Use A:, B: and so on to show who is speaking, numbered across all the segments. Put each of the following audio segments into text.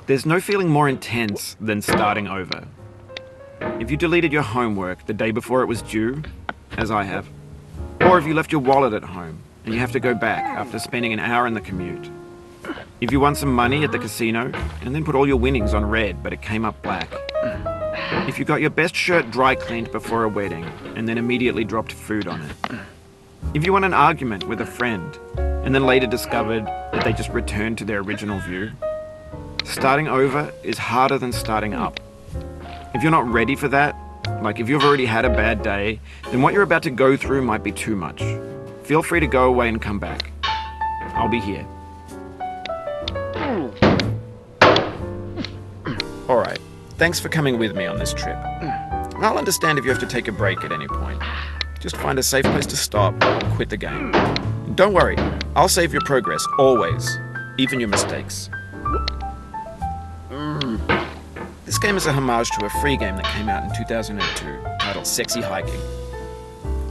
A: There's no feeling more intense than starting over. If you deleted your homework the day before it was due, as I have, or if you left your wallet at home and you have to go back after spending an hour in the commute. If you won some money at the casino and then put all your winnings on red but it came up black. If you got your best shirt dry cleaned before a wedding and then immediately dropped food on it. If you won an argument with a friend and then later discovered that they just returned to their original view. Starting over is harder than starting up. If you're not ready for that, like if you've already had a bad day, then what you're about to go through might be too much. Feel free to go away and come back. I'll be here. Alright, thanks for coming with me on this trip. I'll understand if you have to take a break at any point. Just find a safe place to stop and quit the game. And don't worry, I'll save your progress, always. Even your mistakes. This game is a homage to a free game that came out in 2002, titled Sexy Hiking.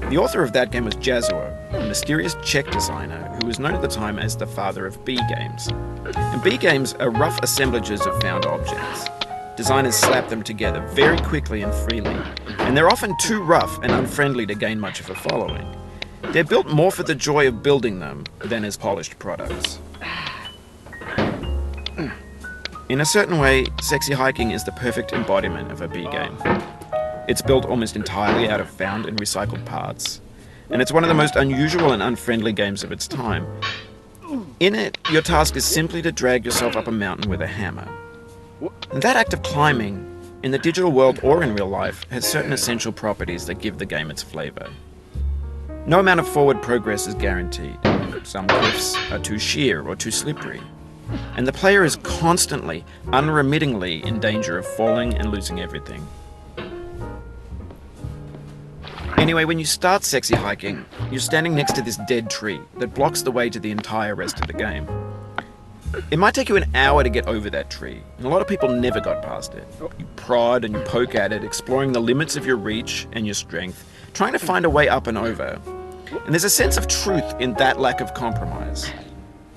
A: The author of that game was Jazzuo, a mysterious Czech designer who was known at the time as the father of B games. And B games are rough assemblages of found objects. Designers slap them together very quickly and freely, and they're often too rough and unfriendly to gain much of a following. They're built more for the joy of building them than as polished products. In a certain way, Sexy Hiking is the perfect embodiment of a B game. It's built almost entirely out of found and recycled parts, and it's one of the most unusual and unfriendly games of its time. In it, your task is simply to drag yourself up a mountain with a hammer. And that act of climbing, in the digital world or in real life, has certain essential properties that give the game its flavor. No amount of forward progress is guaranteed. Some cliffs are too sheer or too slippery. And the player is constantly, unremittingly in danger of falling and losing everything. Anyway, when you start Sexy Hiking, you're standing next to this dead tree that blocks the way to the entire rest of the game. It might take you an hour to get over that tree, and a lot of people never got past it. You prod and you poke at it, exploring the limits of your reach and your strength, trying to find a way up and over. And there's a sense of truth in that lack of compromise.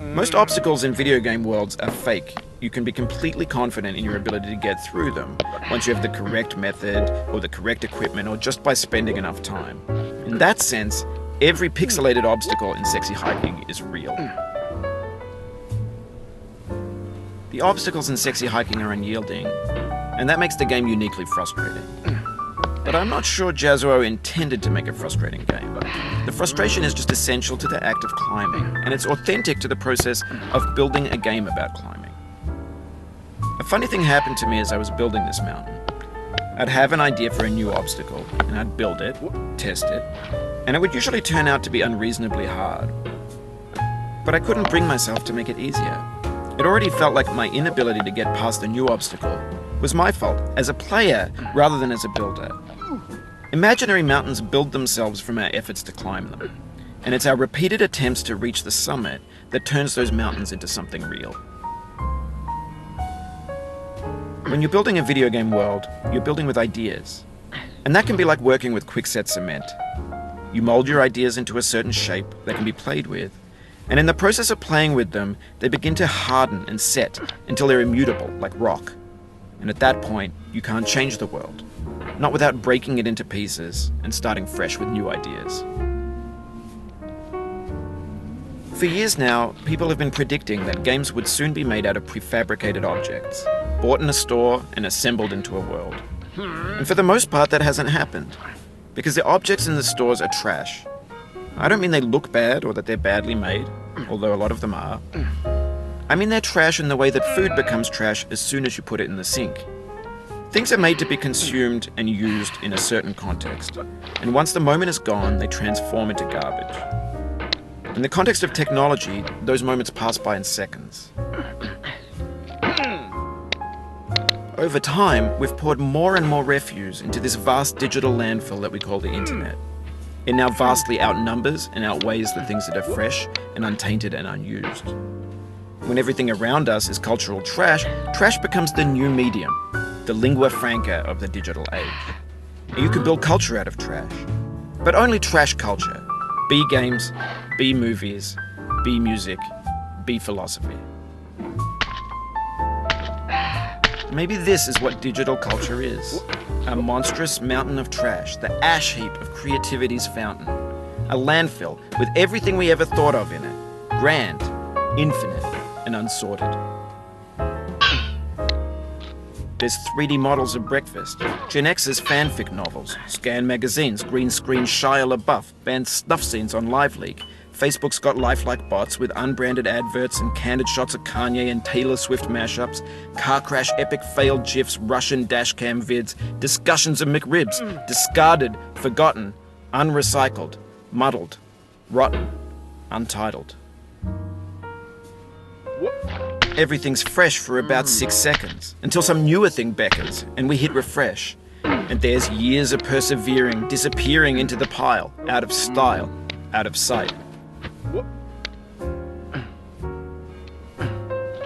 A: Most obstacles in video game worlds are fake. You can be completely confident in your ability to get through them once you have the correct method or the correct equipment or just by spending enough time. In that sense, every pixelated obstacle in Sexy Hiking is real. The obstacles in Sexy Hiking are unyielding, and that makes the game uniquely frustrating. But I'm not sure Jazzuo intended to make a frustrating game. The frustration is just essential to the act of climbing, and it's authentic to the process of building a game about climbing. A funny thing happened to me as I was building this mountain. I'd have an idea for a new obstacle, and I'd build it, test it, and it would usually turn out to be unreasonably hard. But I couldn't bring myself to make it easier. It already felt like my inability to get past a new obstacle was my fault, as a player rather than as a builder. Imaginary mountains build themselves from our efforts to climb them, and it's our repeated attempts to reach the summit that turns those mountains into something real. When you're building a video game world, you're building with ideas, and that can be like working with quickset cement. You mold your ideas into a certain shape that can be played with, and in the process of playing with them, they begin to harden and set until they're immutable, like rock. And at that point, you can't change the world. Not without breaking it into pieces and starting fresh with new ideas. For years now, people have been predicting that games would soon be made out of prefabricated objects, bought in a store and assembled into a world. And for the most part, that hasn't happened, because the objects in the stores are trash. I don't mean they look bad or that they're badly made, although a lot of them are. I mean they're trash in the way that food becomes trash as soon as you put it in the sink. Things are made to be consumed and used in a certain context, and once the moment is gone, they transform into garbage. In the context of technology, those moments pass by in seconds. Over time, we've poured more and more refuse into this vast digital landfill that we call the internet. It now vastly outnumbers and outweighs the things that are fresh and untainted and unused. When everything around us is cultural trash, trash becomes the new medium, the lingua franca of the digital age. And you can build culture out of trash, but only trash culture. B games, B movies, B music, B philosophy. Maybe this is what digital culture is. A monstrous mountain of trash, the ash heap of creativity's fountain. A landfill with everything we ever thought of in it. Grand, infinite, and unsorted. There's 3D models of breakfast, Gen X's fanfic novels, scan magazines, green screen Shia LaBeouf, banned snuff scenes on LiveLeak. Facebook's got lifelike bots with unbranded adverts and candid shots of Kanye and Taylor Swift mashups, car crash epic failed GIFs, Russian dashcam vids, discussions of McRibs, discarded, forgotten, unrecycled, muddled, rotten, untitled. Everything's fresh for about 6 seconds, until some newer thing beckons, and we hit refresh. And there's years of persevering, disappearing into the pile, out of style, out of sight.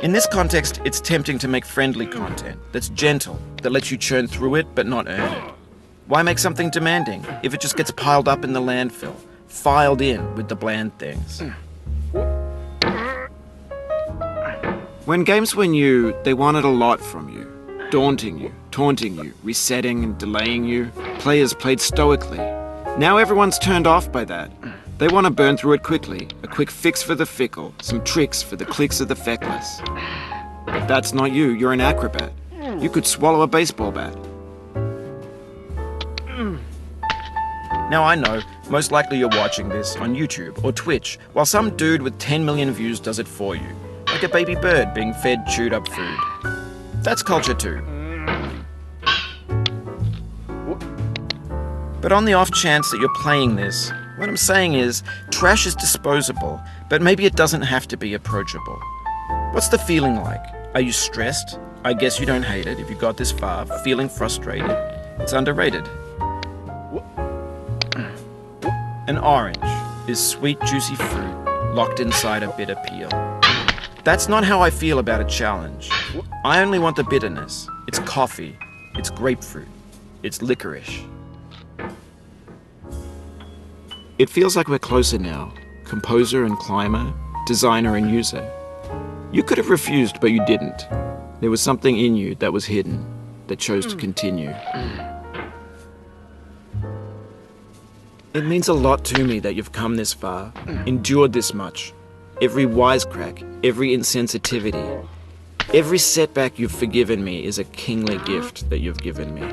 A: In this context, it's tempting to make friendly content that's gentle, that lets you churn through it but not earn it. Why make something demanding if it just gets piled up in the landfill, filed in with the bland things? When games were new, they wanted a lot from you. Daunting you, taunting you, resetting and delaying you. Players played stoically. Now everyone's turned off by that. They want to burn through it quickly. A quick fix for the fickle, some tricks for the clicks of the feckless. If that's not you, you're an acrobat. You could swallow a baseball bat. Now I know, most likely you're watching this on YouTube or Twitch, while some dude with 10 million views does it for you. Like a baby bird being fed chewed up food. That's culture too. But on the off chance that you're playing this, what I'm saying is, trash is disposable, but maybe it doesn't have to be approachable. What's the feeling like? Are you stressed? I guess you don't hate it if you got this far, feeling frustrated. It's underrated. An orange is sweet, juicy fruit locked inside a bitter peel. That's not how I feel about a challenge. I only want the bitterness. It's coffee. It's grapefruit. It's licorice. It feels like we're closer now. Composer and climber, designer and user. You could have refused, but you didn't. There was something in you that was hidden, that chose to continue. It means a lot to me that you've come this far, endured this much. Every wisecrack, every insensitivity, every setback you've forgiven me is a kingly gift that you've given me.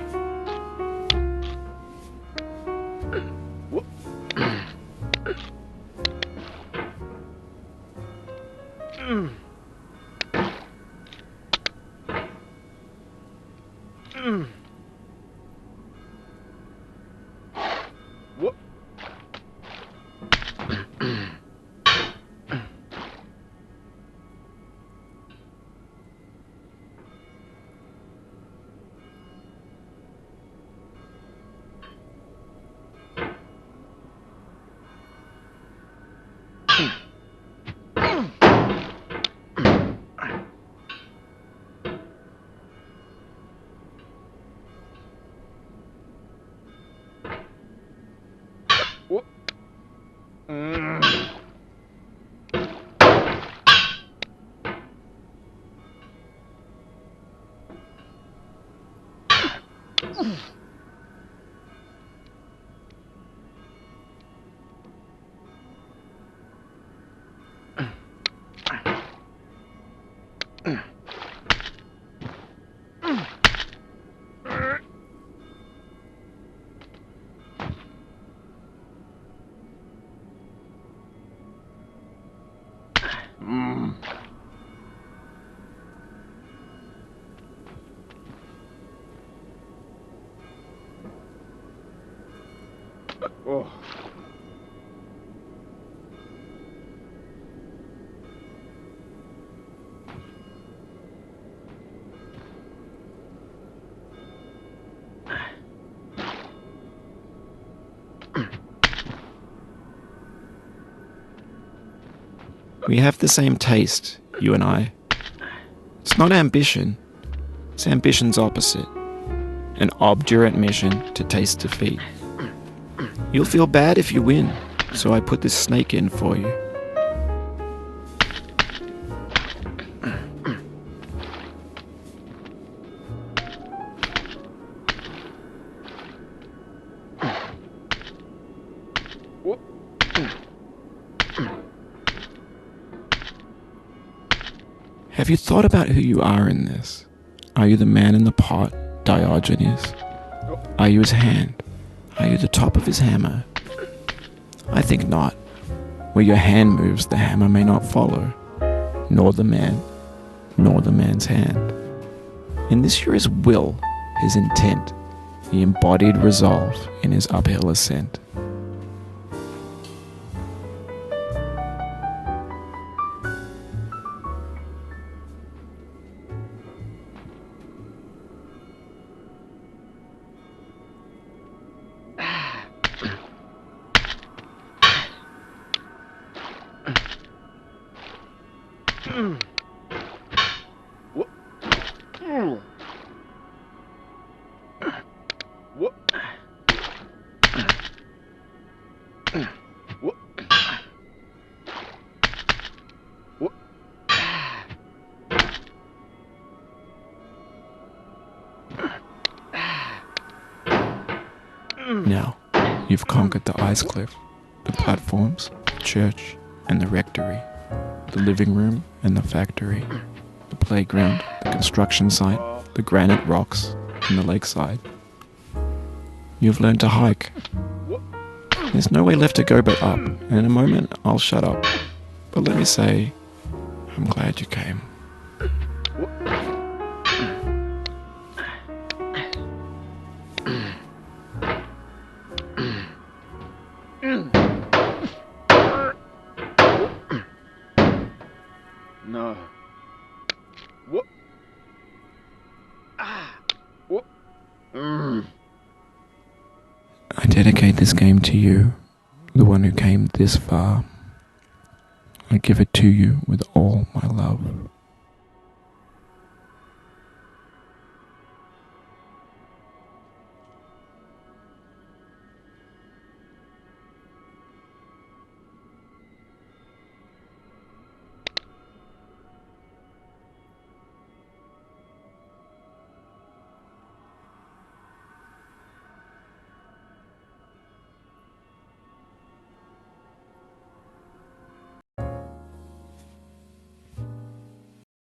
B: Oh.
A: We have the same taste, you and I. It's not ambition. It's ambition's opposite. An obdurate mission to taste defeat. You'll feel bad if you win, so I put this snake in for you. Have you thought about who you are in this? Are you the man in the pot, Diogenes? Are you his hand? Are you the top of his hammer? I think not. Where your hand moves, the hammer may not follow, nor the man, nor the man's hand. In this you're his will, his intent, the embodied resolve in his uphill ascent. Now, you've conquered the ice cliff, the platforms, the church, and the rectory, the living room and the factory, the playground, the construction site, the granite rocks, and the lakeside. You've learned to hike. There's no way left to go but up, and in a moment I'll shut up. But let me say, I'm glad you came.
B: No. What? Ah. What?
A: I dedicate this game to you, the one who came this far. I give it to you with all my love.